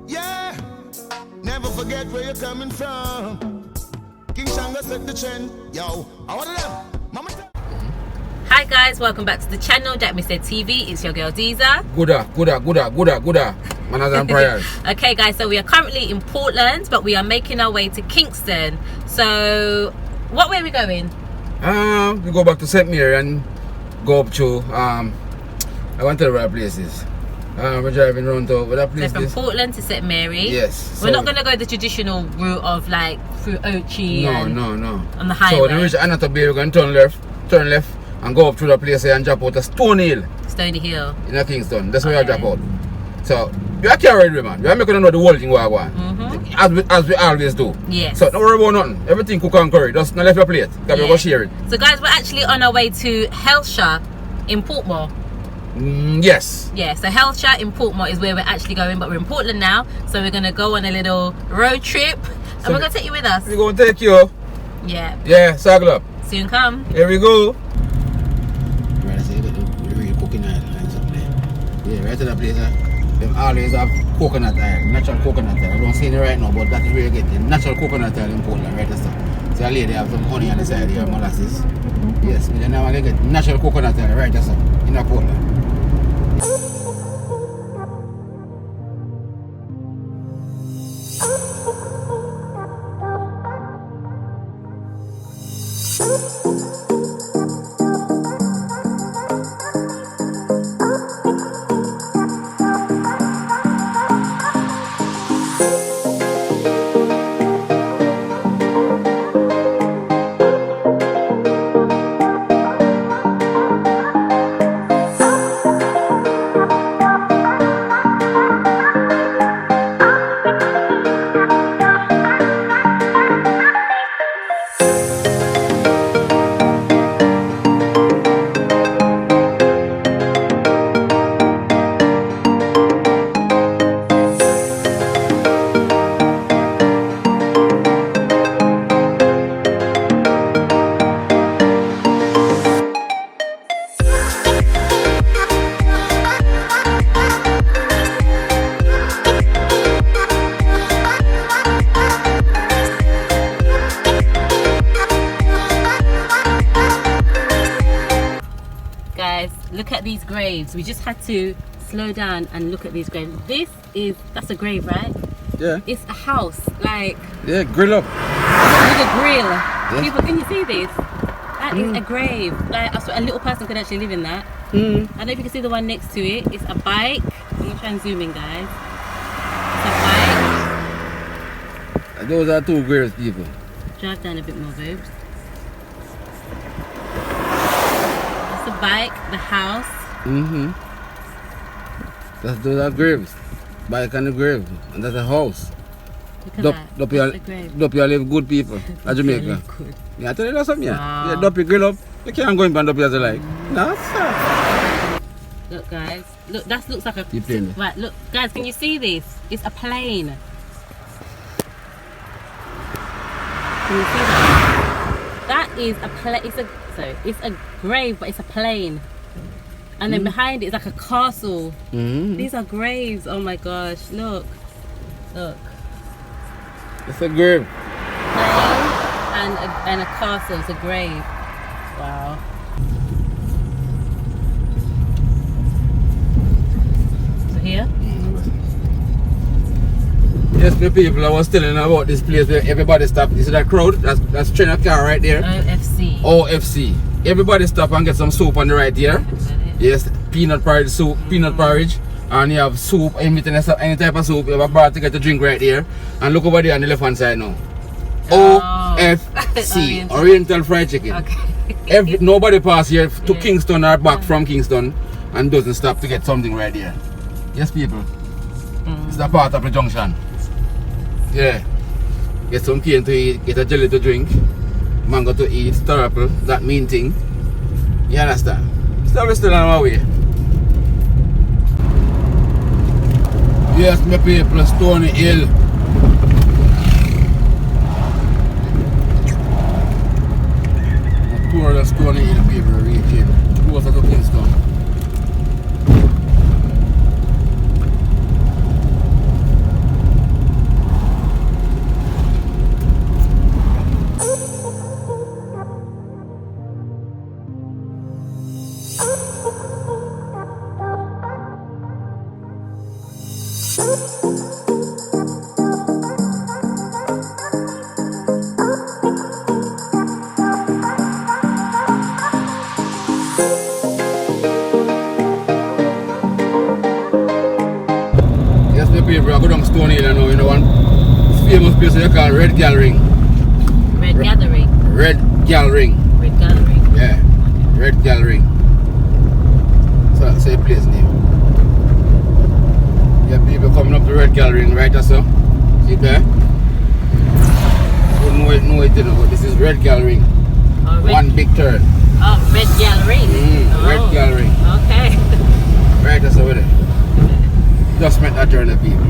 Yeah, never forget where you're coming from. King Shanga set the trend. Yo, I want them. Mama. Hi guys, welcome back to the channel, Jack Mr. TV. It's your girl Diza. Gooda. Manners and prayers. Okay guys, so we are currently in Portland, but we are making our way to Kingston. So, what way are we going? We go back to St. Mary and go up to I want to tell you where the place is. We're driving around to where that place So from is. Portland to St. Mary. Yes. We're not going to go the traditional route of like through Ochi No. on the highway. So when we reach Anata Bay, we're going to turn left and go up through the place and drop out to Stony Hill. Stony Hill. In Kingston. That's where we drop out. So we are carried with, man. We are making to know the whole thing what I want. As we always do. Yes. So don't worry about nothing. Everything cook and curry. Just not left your plate. Because we go share it. So guys, we're actually on our way to Hellshire in Portmore. Yes. Yeah, so Hellshire in Portmore is where we're actually going, but we're in Portland now, so we're gonna go on a little road trip, and we're gonna take you with us. We're gonna take you. Yeah. Yeah, circle up. Soon come. Here we go. Right, I say the real coconut lines up there. Yeah, right to the place. They always have coconut oil, natural coconut oil. I don't see it right now, but that is where you get the natural coconut oil in Portland, right? So a lady have some honey on the side here, molasses. Yes, we now get natural coconut oil, right? Just in a Portland. Guys, look at these graves. We just had to slow down and look at these graves. That's a grave, right? Yeah. It's a house, like Yeah, grill up. with a grill. Yes. People, can you see this? That is a grave. Like a little person could actually live in that. I don't know if you can see the one next to it. It's a bike. Let me try and zoom in, guys. It's a bike. Those are two graves, people. Drive down a bit more, babes. That's the bike, the house. Those are graves. Bike and the grave. And that's a house. Look at that. That's the grave. Duppy live good people at Jamaica. Live good. Yeah, I tell you that something. Wow. Yeah, Duppy grill up. You can't go in Duppy as you like. No, sir. Look, guys. Look, that looks like a Keep playing. right. Look, guys, can you see this? It's a plane. Can you see that? That is a plane. It's a grave, but it's a plane. And then behind it is like a castle. These are graves. Oh my gosh! Look. It's a grave. Plane and a castle. It's a grave. Wow. So here. Yes, the people, I was telling about this place where everybody stop. You see that crowd? That's train a car right there. OFC. Everybody stop and get some soup on the right here. Yes, peanut porridge soup, peanut porridge. And you have soup, any type of soup. You have a bar to get a drink right here. And look over there on the left hand side now. OFC, Oriental Fried Chicken. Okay. Nobody pass here to Kingston or back from Kingston and doesn't stop to get something right here. Yes, people. It's a part of the junction. Yeah. Get some cane to eat, get a jelly to drink, mango to eat, star apple, that mean thing. You understand? So we're still on our way. Yes, my people, Stony Hill. A tour of Stony Hill, people, reaching closer to Kingston. Yes, the people are going to Stone Hill now, you know, one famous place they call Red Gathering. Red Gathering. Red Gathering. Red Gathering. Yeah, Red Gathering. So that's a place name. Yeah, people coming up to Red Gathering, right? So, see there? You know it, you know, but this is Red Gathering. Oh, One big turn. Oh, Red Gathering. Red Gathering. Okay. Right, that's over there. Just met that turn of people.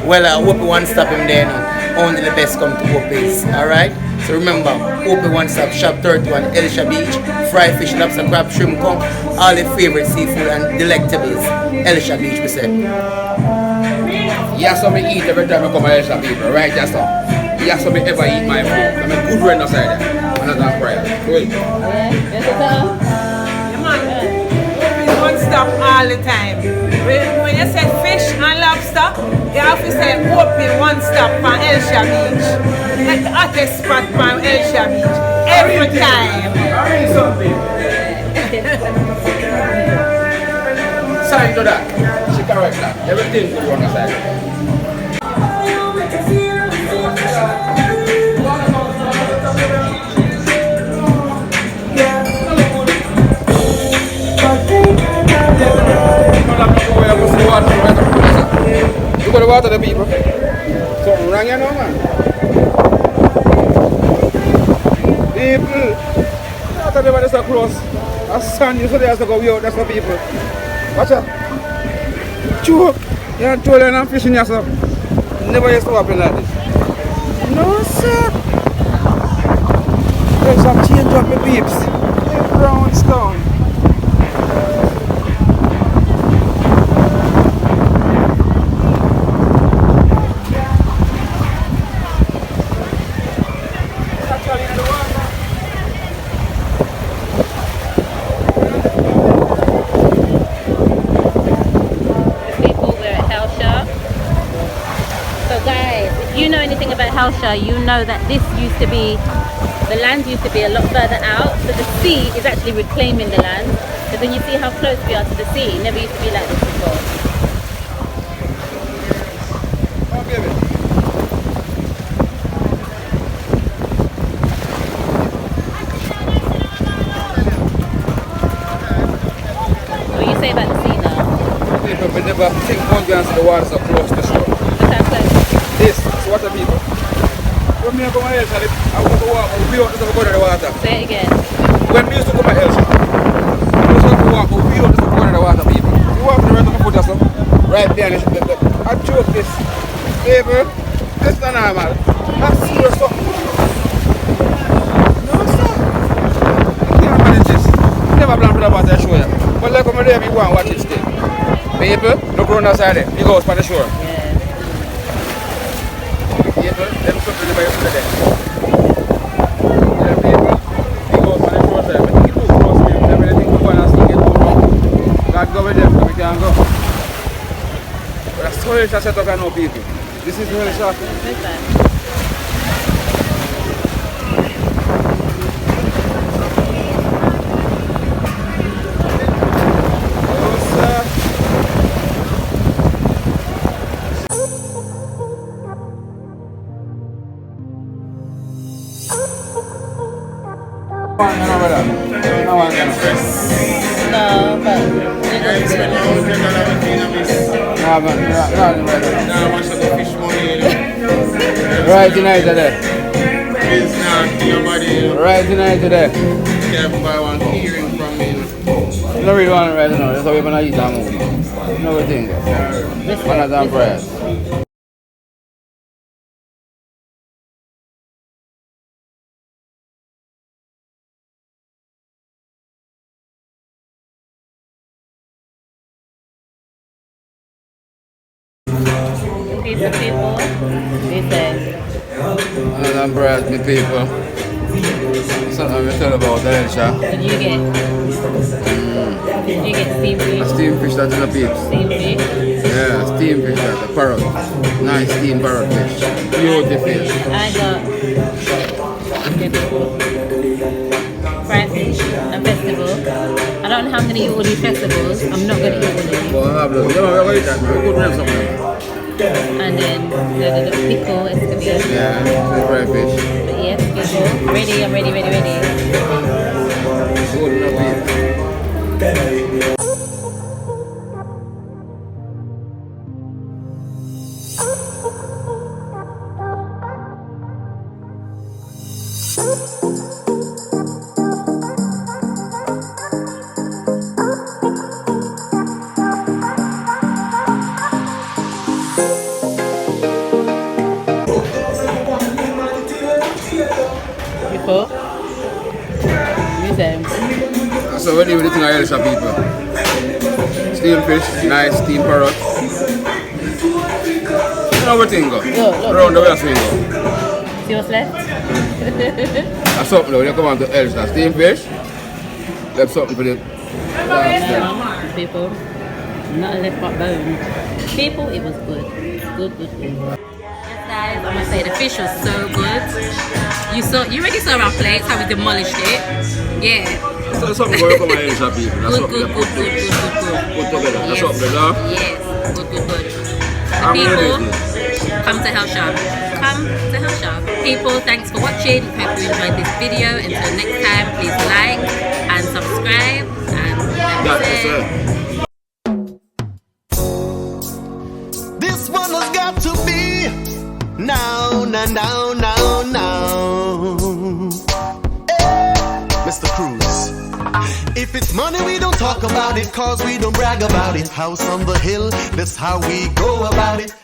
Well, I hope you won't stop him there now. Only the best come to Hope's, alright? So remember, Hope One Stop Shop 31, Helshire Beach, fried fish, lobster, crab, shrimp, conch, all your favorite seafood and delectables. Helshire Beach, we say. Yes, so me eat every time I come to Helshire, people, right? That's all. Yes, so me ever eat my food. I'm a good friend outside there. And that's not prayer. Wait. One stop all the time. When you say fish and lobster, you have to say open one stop on Helshire Beach. Like the hottest spot on Helshire Beach. Every time. Sign to that. She correct that. Everything is on the side. You got to water the people. So rang you now, man. People, after the weather is close. That's sun, you so they have to go out, that's the people. Watch out. Choke. You're not toiling and fishing yourself. Never used to happen like this. No, sir. There's some change up the peeps. Brown stone. Hellshire, you know that this used to be, the land used to be a lot further out, so the sea is actually reclaiming the land. But then you see how close we are to the sea, it never used to be like this before. Oh, baby. What do you say about the sea now? People will never think one glance at the water so close to shore. What's that close? This is water, people. When me come to Helshire, I want to walk, we want to go to the water. Say it again. When we used to come to Helshire, we used to walk, we want to go to the water, people. this. Baby, this is normal. That's serious stuff. No, sir. You can't manage this. Never plan for the water show you. But like come there, you want to watch it still. People, look around the side there. You go for the shore. Yeah. People, them something to buy for there. Yeah, people, you go for the shore side. But you too close to them. Everything go and still get too long. God go with them so we can go. But that's how you should set up and know people. This is really short. No, but Right tonight today. It's not nobody. Right tonight today. Can't buy one hearing from me. You don't really want it right now. That's how we're going to eat and move. You know what I think? One of them prayers. people, they say. And them prayers, me people. Something we tell about the Helshire. Did you get? Did you get steamed fish? A steamed fish that's in the peeps. Steamed fish? Yeah, steamed fish that's a parrot. Nice steamed parrot fish. Beautiful. I got fried fish and vegetable. I don't know how I'm going to eat all these vegetables. I'm not going to eat all of them. Well, have those. Yeah, we're going to eat that. We're going to have something. And then the pickle is going to be. Yeah, the fried fish. But yes, pickle. Ready, I'm ready. Good enough eat. So what do you think of Helshire people? Steamed fish, nice steamed parrot. You know what thing go? Around the way I swing go. See what's left? That's something though, when you come on to Helshire. Steamed fish, left something for the People, not left but bone. People, it was good. Good. Yes guys, I'm gonna say the fish was so good. You already saw our plates, how we demolished it. Yeah. So that's something going for my Helshire people. That's Good. Put together. That's Yes. something there. Yes, good. I'm People, ready. come to Hellshire. Come to Hellshire. People, thanks for watching. Hope you enjoyed this video. Until next time, please like and subscribe. And That's it. This one has got to be now. Hey, Mr. Cruz. If it's money, we don't talk about it, cause we don't brag about it. House on the hill, that's how we go about it.